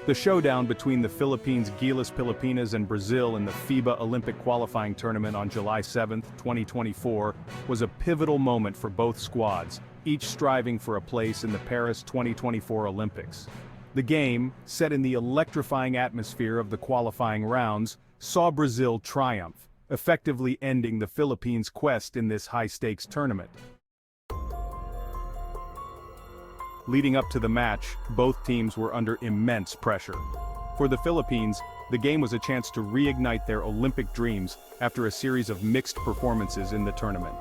The showdown between the Philippines' Gilas Pilipinas and Brazil in the FIBA Olympic Qualifying Tournament on July 7, 2024, was a pivotal moment for both squads, each striving for a place in the Paris 2024 Olympics. The game, set in the electrifying atmosphere of the qualifying rounds, saw Brazil triumph, effectively ending the Philippines' quest in this high-stakes tournament. Leading up to the match, both teams were under immense pressure. For the Philippines, the game was a chance to reignite their Olympic dreams after a series of mixed performances in the tournament.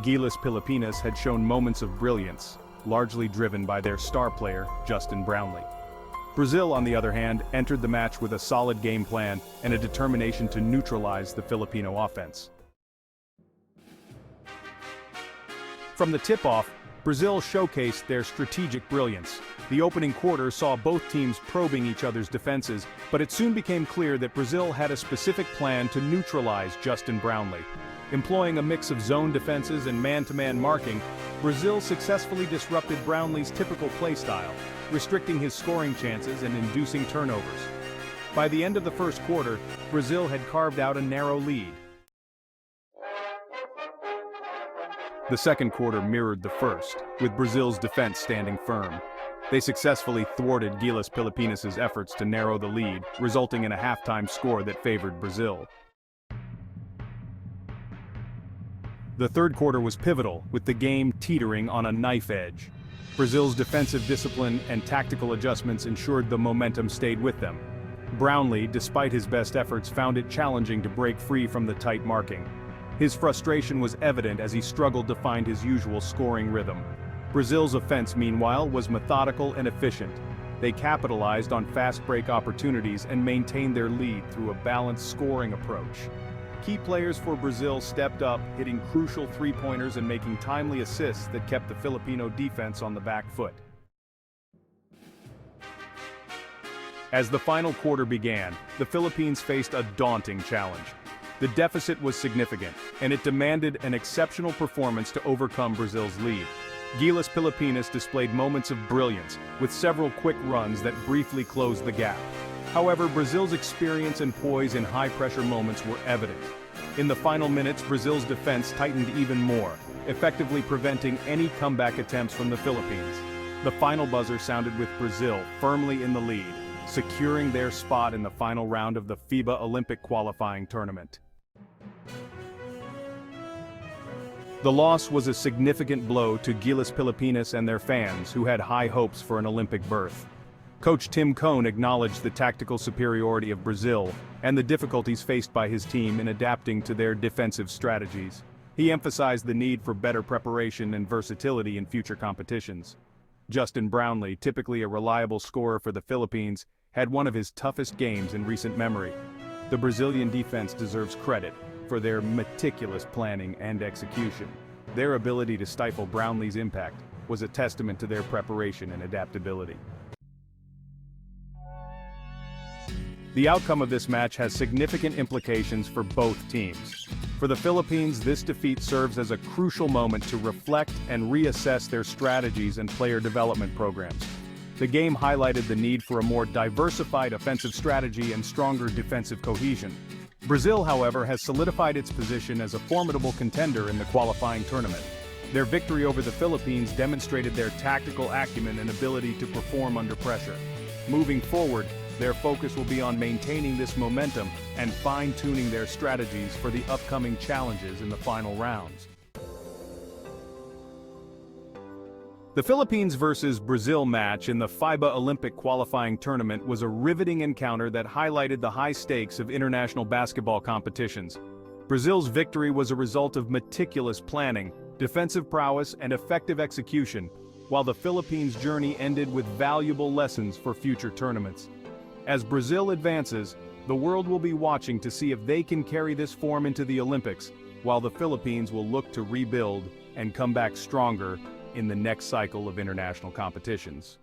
Gilas Pilipinas had shown moments of brilliance, largely driven by their star player, Justin Brownlee. Brazil, on the other hand, entered the match with a solid game plan and a determination to neutralize the Filipino offense. From the tip-off, Brazil showcased their strategic brilliance. The opening quarter saw both teams probing each other's defenses, but it soon became clear that Brazil had a specific plan to neutralize Justin Brownlee. Employing a mix of zone defenses and man-to-man marking, Brazil successfully disrupted Brownlee's typical play style, restricting his scoring chances and inducing turnovers. By the end of the first quarter, Brazil had carved out a narrow lead. The second quarter mirrored the first, with Brazil's defense standing firm. They successfully thwarted Gilas Pilipinas' efforts to narrow the lead, resulting in a halftime score that favored Brazil. The third quarter was pivotal, with the game teetering on a knife edge. Brazil's defensive discipline and tactical adjustments ensured the momentum stayed with them. Brownlee, despite his best efforts, found it challenging to break free from the tight marking. His frustration was evident as he struggled to find his usual scoring rhythm. Brazil's offense, meanwhile, was methodical and efficient. They capitalized on fast break opportunities and maintained their lead through a balanced scoring approach. Key players for Brazil stepped up, hitting crucial three-pointers and making timely assists that kept the Filipino defense on the back foot. As the final quarter began, the Philippines faced a daunting challenge. The deficit was significant, and it demanded an exceptional performance to overcome Brazil's lead. Gilas Pilipinas displayed moments of brilliance, with several quick runs that briefly closed the gap. However, Brazil's experience and poise in high-pressure moments were evident. In the final minutes, Brazil's defense tightened even more, effectively preventing any comeback attempts from the Philippines. The final buzzer sounded with Brazil firmly in the lead, securing their spot in the final round of the FIBA Olympic Qualifying Tournament. The loss was a significant blow to Gilas Pilipinas and their fans, who had high hopes for an Olympic berth. Coach Tim Cohn acknowledged the tactical superiority of Brazil and the difficulties faced by his team in adapting to their defensive strategies. He emphasized the need for better preparation and versatility in future competitions. Justin Brownlee, typically a reliable scorer for the Philippines, had one of his toughest games in recent memory. The Brazilian defense deserves credit for their meticulous planning and execution. Their ability to stifle Brownlee's impact was a testament to their preparation and adaptability. The outcome of this match has significant implications for both teams. For the Philippines, this defeat serves as a crucial moment to reflect and reassess their strategies and player development programs. The game highlighted the need for a more diversified offensive strategy and stronger defensive cohesion. Brazil, however, has solidified its position as a formidable contender in the qualifying tournament. Their victory over the Philippines demonstrated their tactical acumen and ability to perform under pressure. Moving forward, their focus will be on maintaining this momentum and fine-tuning their strategies for the upcoming challenges in the final rounds. The Philippines versus Brazil match in the FIBA Olympic Qualifying Tournament was a riveting encounter that highlighted the high stakes of international basketball competitions. Brazil's victory was a result of meticulous planning, defensive prowess, and effective execution, while the Philippines' journey ended with valuable lessons for future tournaments. As Brazil advances, the world will be watching to see if they can carry this form into the Olympics, while the Philippines will look to rebuild and come back stronger in the next cycle of international competitions.